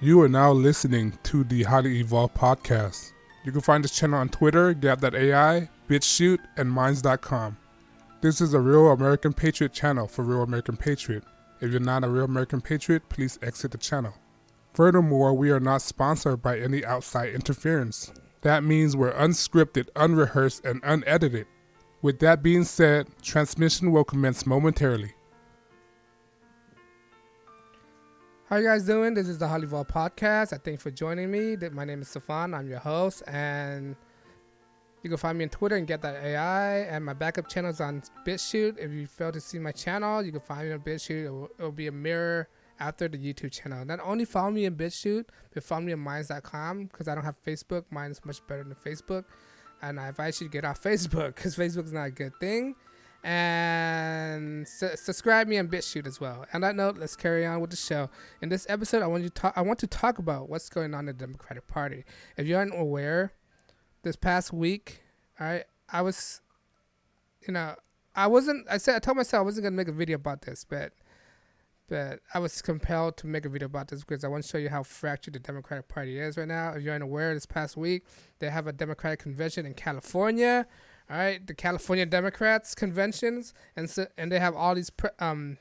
You are now listening to the Highly Evolved Podcast. You can find this channel on Twitter, Gab.ai, BitChute, and Minds.com. This is a Real American Patriot channel for Real American Patriot. If you're not a Real American Patriot, please exit the channel. Furthermore, we are not sponsored by any outside interference. That means we're unscripted, unrehearsed, and unedited. With that being said, transmission will commence momentarily. How you guys doing? This is the HighlyEvolvedPodcast. Podcast. I thank you for joining me. My name is Stefan. I'm your host, and you can find me on Twitter and Get.ai, and my backup channel is on BitChute. If you fail to see my channel, you can find me on BitChute. It will be a mirror after the YouTube channel. Not only follow me on BitChute, but follow me on Minds.com because I don't have Facebook. Mine is much better than Facebook, and I advise you to get off Facebook because Facebook is not a good thing. And subscribe me on BitChute as well. On that note, let's carry on with the show. In this episode, I want to talk about what's going on in the Democratic Party. If you aren't aware, this past week, I told myself I wasn't gonna make a video about this, but I was compelled to make a video about this because I want to show you how fractured the Democratic Party is right now. If you're unaware, this past week they have a Democratic convention in California. All right, the California Democrats conventions, and they have all these presidential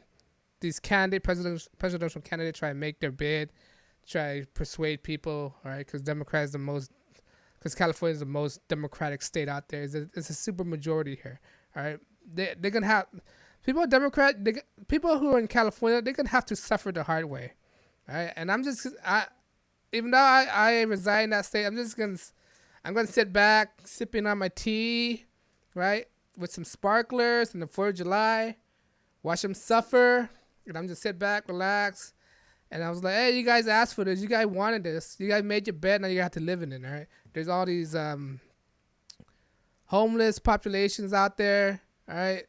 candidates try to make their bid, try to persuade people. All right, because California is the most democratic state out there. It's a super majority here. All right, they're gonna have people people who are in California. They're gonna have to suffer the hard way. All right, and even though I reside in that state, I'm gonna sit back, sipping on my tea, right, with some sparklers on the 4th of July, watch them suffer, and I'm just sit back, relax, and I was like, hey, you guys asked for this, you guys wanted this, you guys made your bed, now you have to live in it, all right? There's all these homeless populations out there, all right,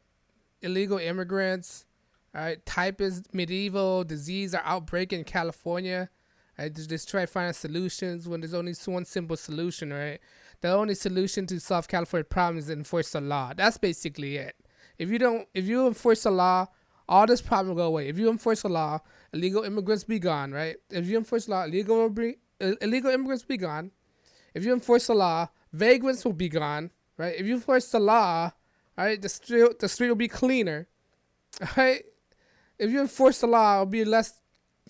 illegal immigrants, all right, typhus, medieval disease are outbreaking in California. I just try to find solutions when there's only one simple solution, right? The only solution to solve California problems is enforce the law. That's basically it. If you enforce the law, all this problem will go away. If you enforce the law, illegal immigrants be gone, right? If you enforce the law, illegal immigrants be gone. If you enforce the law, vagrants will be gone, right? If you enforce the law, all right, the street will be cleaner, right? If you enforce the law, it'll be less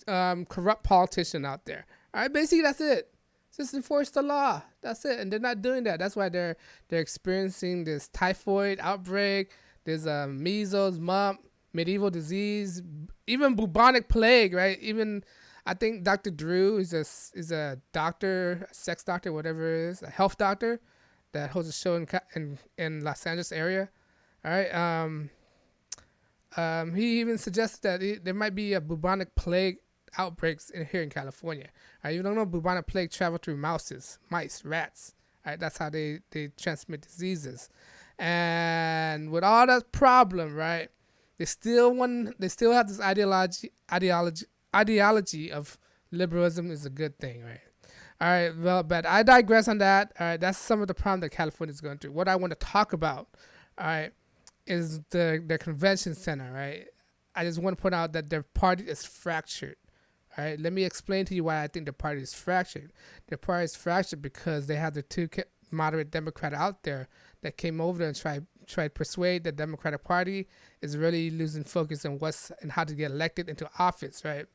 corrupt politician out there. All right, basically that's it. Just enforce the law. That's it. And they're not doing that. That's why they're experiencing this typhoid outbreak. There's measles, mumps, medieval disease, even bubonic plague, right? Even I think Dr. Drew is a doctor, a sex doctor, whatever it is, a health doctor that holds a show in Los Angeles area. All right. He even suggested that there might be a bubonic plague outbreaks here in California. You don't know bubonic plague travel through mice, rats. Right, that's how they transmit diseases. And with all that problem, right, they still have this ideology of liberalism is a good thing, right? All right, well, but I digress on that. All right, that's some of the problem that California is going through. What I want to talk about, all right, is their convention center, right? I just want to point out that their party is fractured. All right, let me explain to you why I think the party is fractured. The party is fractured because they have the two moderate Democrats out there that came over there and tried to persuade the Democratic Party is really losing focus on how to get elected into office, right?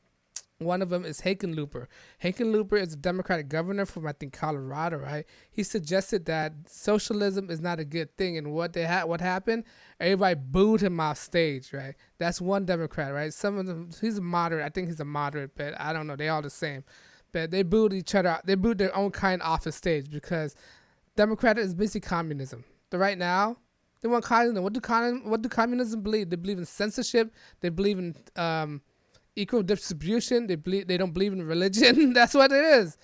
One of them is Hickenlooper. Hickenlooper is a Democratic governor from, I think, Colorado, right? He suggested that socialism is not a good thing. And what happened? Everybody booed him off stage, right? That's one Democrat, right? Some of them, he's a moderate. I think he's a moderate, but I don't know. They all the same. But they booed each other out. They booed their own kind off the stage because Democrat is basically communism. So right now, they want communism. What do communism believe? They believe in censorship. They believe in equal distribution. They don't believe in religion. That's what it is.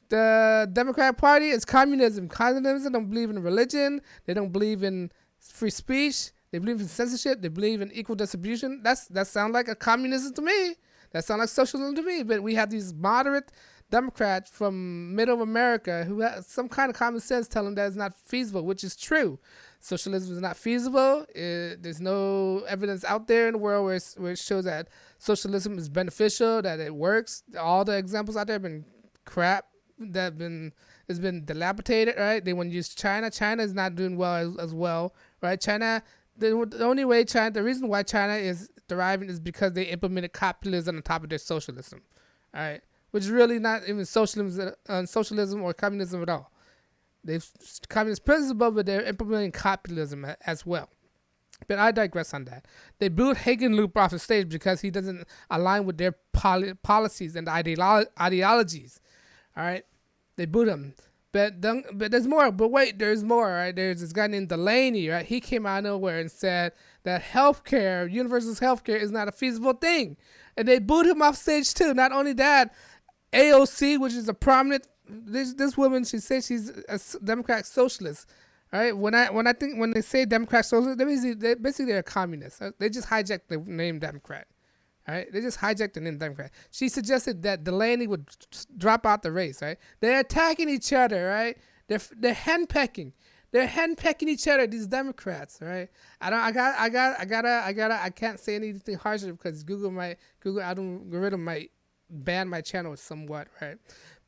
The Democratic Party is communism. Communism don't believe in religion. They don't believe in free speech. They believe in censorship. They believe in equal distribution. That sounds like a communism to me. That sounds like socialism to me. But we have these moderate Democrats from middle America who have some kind of common sense telling them that it's not feasible, which is true. Socialism is not feasible. There's no evidence out there in the world where it shows that socialism is beneficial, that it works. All the examples out there have been crap that has been dilapidated, right? They want to use China. China is not doing well as well, right? China, the reason why China is thriving is because they implemented capitalism on top of their socialism, all right? Which is really not even socialism or communism at all. They've communist principle, but they're implementing capitalism as well. But I digress on that. They booed Hagenloop off the stage because he doesn't align with their policies and ideologies. All right, they booed him. But there's more. But wait, there's more. Right? There's this guy named Delaney. Right? He came out of nowhere and said that healthcare, universal healthcare, is not a feasible thing, and they booed him off stage too. Not only that, AOC, which is a prominent this woman, she says she's a Democratic socialist. All right, when they say Democrat socialist, they're a communist. They just hijacked the name Democrat. All right, they just hijacked the name Democrat. She suggested that Delaney would drop out the race. Right, they're attacking each other. Right, they're henpecking. They're henpecking each other. These Democrats. Right, I can't say anything harsher because Google algorithm might ban my channel somewhat. Right,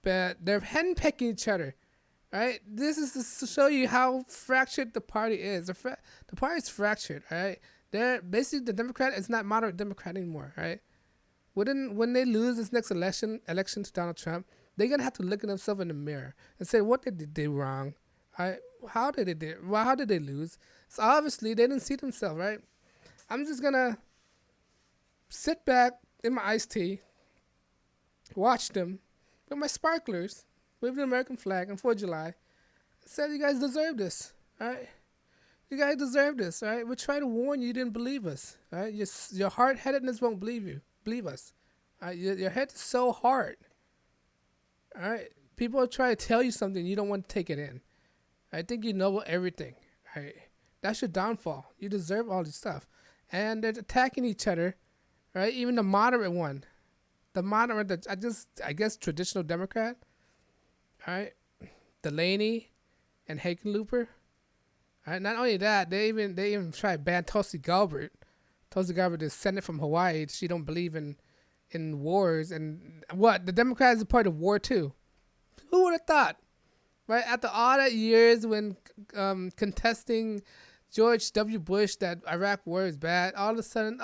but they're henpecking each other. Right, this is to show you how fractured the party is. The party is fractured. Right, they're basically the Democrat is not moderate Democrat anymore. Right, when they lose this next election to Donald Trump, they're gonna have to look at themselves in the mirror and say what did they do wrong. Right, how did they lose? So obviously they didn't see themselves. Right, I'm just gonna sit back in my iced tea, watch them with my sparklers, wave the American flag on 4th of July, and said, you guys deserve this, all right? You guys deserve this, all right? We're trying to warn you, you didn't believe us, all right? Your hard-headedness won't believe us. All right? Your head is so hard, all right? People are trying to tell you something, you don't want to take it in. I think you know everything, all right? That's your downfall. You deserve all this stuff. And they're attacking each other, right? Even the moderate one. The moderate, I guess traditional Democrat, all right, Delaney and Hickenlooper. All right, not only that, they even tried to ban Tulsi Gabbard. Tulsi Gabbard is Senate from Hawaii. She don't believe in wars and what the Democrats are part of war too. Who would have thought? Right after all that years when contesting George W. Bush that Iraq war is bad, all of a sudden,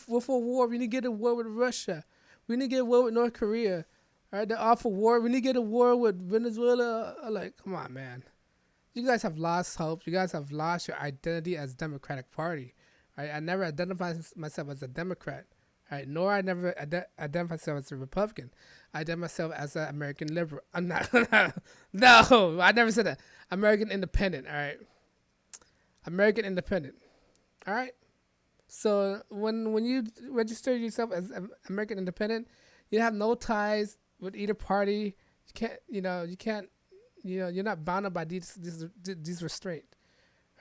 we're for war. We need to get a war with Russia. We need to get a war with North Korea. All right, they're all for war. We need to get a war with Venezuela. Like, come on, man. You guys have lost hope. You guys have lost your identity as Democratic Party. All right, I never identified myself as a Democrat. All right, nor I never identify myself as a Republican. I identify myself as an American liberal. I'm not. No, I never said that. American Independent. All right, American Independent. All right. So when you register yourself as American Independent, you have no ties with either party. You're not bound up by these restraints.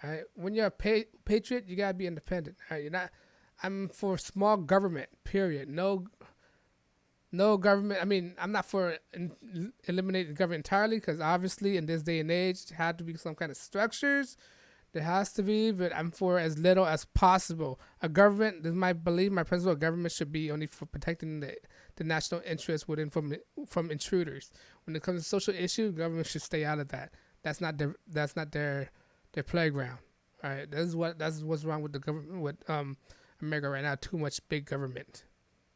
All right. When you're a patriot, you gotta be independent. All right. You're not. I'm for small government. Period. No government. I mean, I'm not for eliminating the government entirely because obviously in this day and age, there had to be some kind of structures. There has to be, but I'm for as little as possible. A government, this is my belief, my principle, government should be only for protecting the national interest from intruders. When it comes to social issues, government should stay out of that. That's not their playground. All right, that's what's wrong with the government with America right now. Too much big government.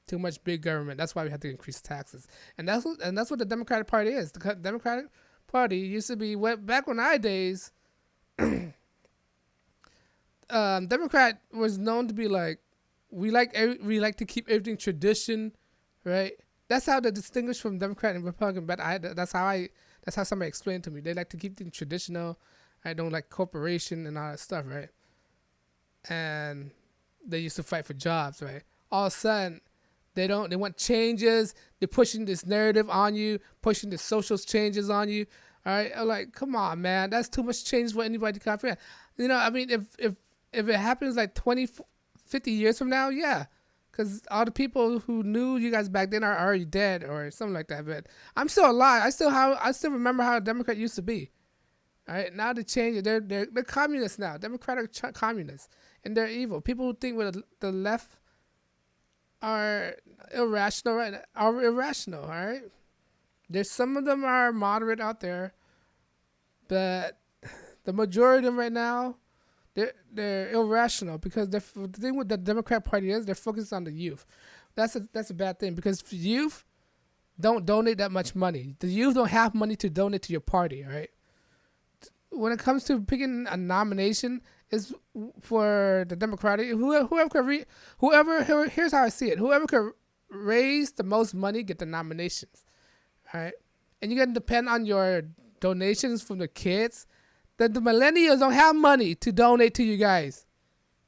Too much big government. That's why we have to increase taxes. And that's what the Democratic Party is. The Democratic Party used to be back when our days. Democrat was known to be like we like to keep everything tradition, right? That's how they distinguish from Democrat and Republican. But that's how somebody explained to me. They like to keep things traditional. I don't like corporation and all that stuff, right? And they used to fight for jobs, right? All of a sudden, they want changes. They're pushing this narrative on you, pushing the social changes on you. All right, I'm like, come on, man, that's too much change for anybody to comprehend. I mean, if it happens like 20, 50 years from now, yeah. Because all the people who knew you guys back then are already dead or something like that. But I'm still alive. I still remember how a Democrat used to be. All right, now they changed it. They're communists now. Democratic communists. And they're evil. People who think with the left are irrational, right? Are irrational, all right? There's some of them are moderate out there, but the majority of them right now, they're irrational because the thing with the Democrat Party is they're focused on the youth. That's a bad thing because youth don't donate that much money. The youth don't have money to donate to your party, right? When it comes to picking a nomination, is for the Democratic whoever here's how I see it. Whoever could raise the most money get the nominations, all right? And you're gonna depend on your donations from the kids. The millennials don't have money to donate to you guys.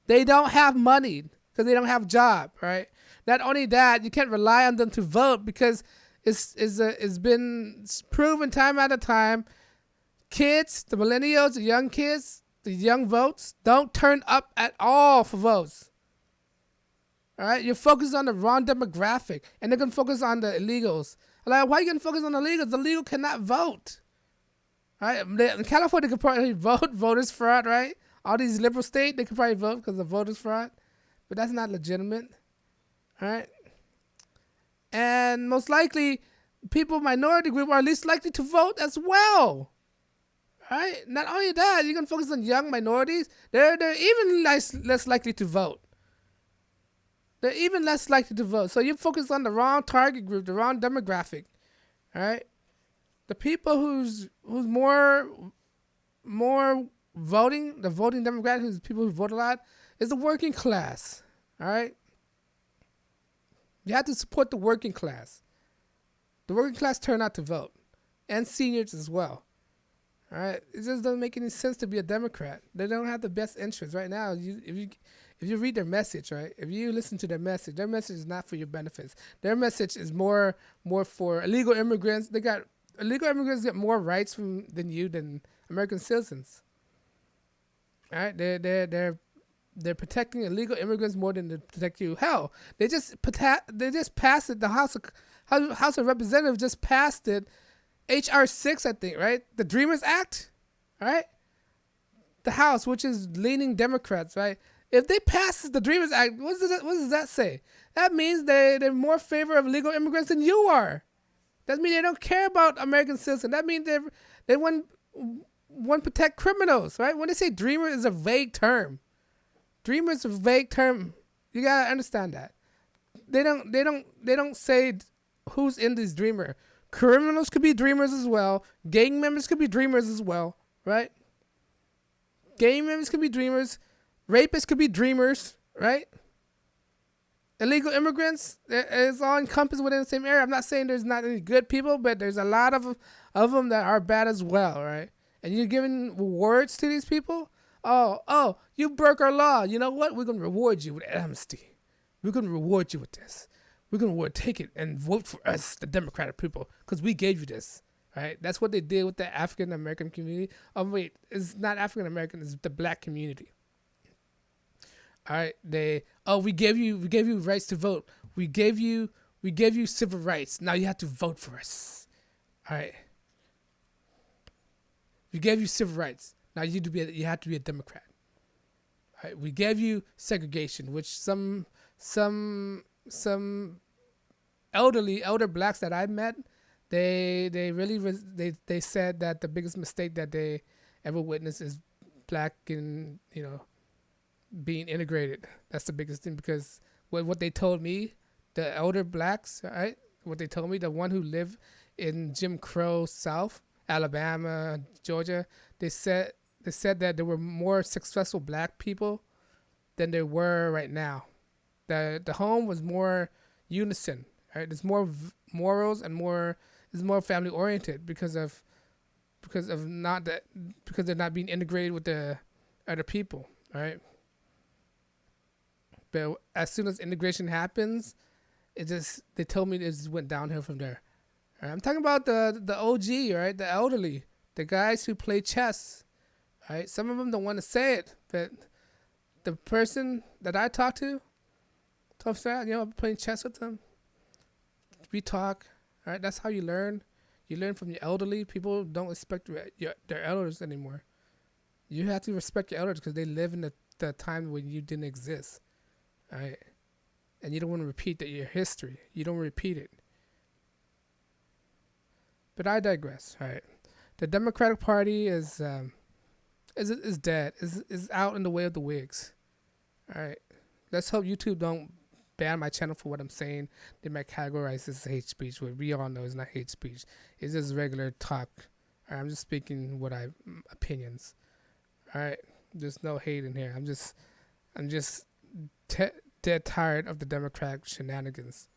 They don't have money because they don't have a job, right? Not only that, you can't rely on them to vote because it's been proven time after time. Kids, the millennials, the young kids, the young votes don't turn up at all for votes. All right, you're focused on the wrong demographic, and they're gonna focus on the illegals. Like, why are you gonna focus on the illegals? The legal cannot vote. Right? In California, they could probably vote voters fraud, right? All these liberal states, they could probably vote because of voters fraud, but that's not legitimate, all right? And most likely, people minority group are least likely to vote as well, right? Not only that, you're gonna focus on young minorities. They're even less likely to vote. They're even less likely to vote. So you focus on the wrong target group, the wrong demographic, all right? The people who's more voting, the voting demographic, who's people who vote a lot, is the working class. All right, you have to support the working class. The working class turn out to vote, and seniors as well. All right, it just doesn't make any sense to be a Democrat. They don't have the best interests right now. If you read their message, right? If you listen to their message is not for your benefits. Their message is more for illegal immigrants. Illegal immigrants get more rights than American citizens. All right, they're protecting illegal immigrants more than they protect you. Hell, they just passed it. The House of Representatives just passed it, HR 6, I think, right? The Dreamers Act, right? The House, which is leaning Democrats, right? If they pass the Dreamers Act, what does that say? That means they're more in favor of illegal immigrants than you are. That means they don't care about American citizens. That means they want to protect criminals, right? When they say dreamer is a vague term. Dreamer is a vague term. You gotta understand that. They don't say who's in this dreamer. Criminals could be dreamers as well. Gang members could be dreamers as well, right? Gang members could be dreamers. Rapists could be dreamers, right? Illegal immigrants, it's all encompassed within the same area. I'm not saying there's not any good people, but there's a lot of them that are bad as well, right? And you're giving rewards to these people. Oh, you broke our law. You know what? We're gonna reward you with amnesty. We're gonna reward you with this. We're gonna take it and vote for us, the Democratic people, because we gave you this, right? That's what they did with the African American community. Oh wait, it's not African American. It's the Black community. All right, we gave you rights to vote. We gave you civil rights. Now you have to vote for us. All right. We gave you civil rights. Now you have to be a Democrat. All right. We gave you segregation, which some elder blacks that I met, they really they said that the biggest mistake that they ever witnessed is black and being integrated. That's the biggest thing, because what they told me, the elder blacks, right? What they told me, the one who lived in Jim Crow South, Alabama, Georgia, they said that there were more successful black people than there were right now. The home was more unison, right? There's more morals and is more family oriented because they're not being integrated with the other people, right? But as soon as integration happens, they told me it just went downhill from there. Right, I'm talking about the OG, right? The elderly, the guys who play chess, right? Some of them don't want to say it, but the person that I talk to, I'm playing chess with them. We talk, right? That's how you learn. You learn from your elderly. People don't respect their elders anymore. You have to respect your elders because they live in the time when you didn't exist. All right, and you don't want to repeat your history. You don't repeat it. But I digress. All right. The Democratic Party is dead. Is out in the way of the Whigs. All right. Let's hope YouTube don't ban my channel for what I'm saying. They might categorize this as hate speech, but we all know it's not hate speech. It's just regular talk. All right, I'm just speaking what opinions. All right. There's no hate in here. I'm just dead tired of the Democratic shenanigans.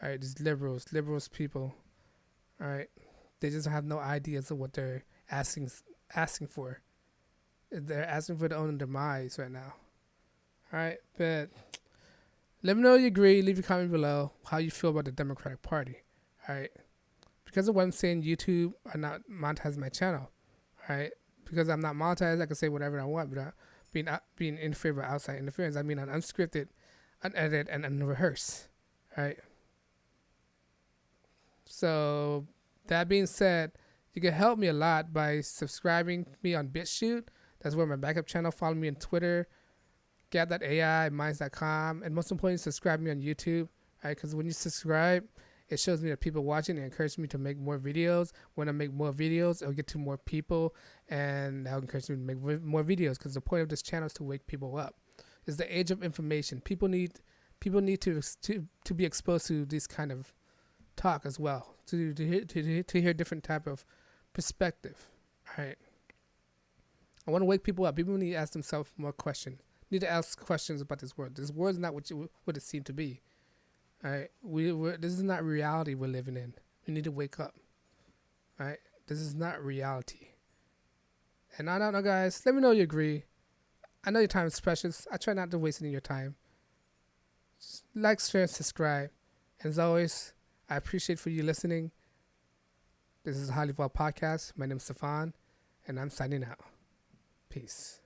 All right, these liberals people. All right, they just have no ideas of what they're asking for. They're asking for their own demise right now. All right, but let me know if you agree. Leave a comment below how you feel about the Democratic Party. All right, because of what I'm saying, YouTube are not monetizing my channel. All right, because I'm not monetized, I can say whatever I want without being interfered by outside interference. I mean, unscripted, unedited, and unrehearsed. All right. So that being said, you can help me a lot by subscribing me on BitChute. That's where my backup channel. Follow me on Twitter, Gab.ai, Minds.com, and most importantly, subscribe me on YouTube. All right, because when you subscribe, it shows me that people watching and encourages me to make more videos. When I make more videos, it'll get to more people, and that'll encourage me to make more videos. Because the point of this channel is to wake people up. It's the age of information. People need to be exposed to this kind of talk as well, to hear different type of perspective. All right. I want to wake people up. People need to ask themselves more questions. Need to ask questions about this world. This world is not what it seemed to be. All right, this is not reality we're living in. We need to wake up. All right, this is not reality. And I don't know, guys. Let me know you agree. I know your time is precious. I try not to waste any of your time. Like, share, and subscribe. And as always, I appreciate for you listening. This is HighlyEvolvedPodcast. My name is Stefan, and I'm signing out. Peace.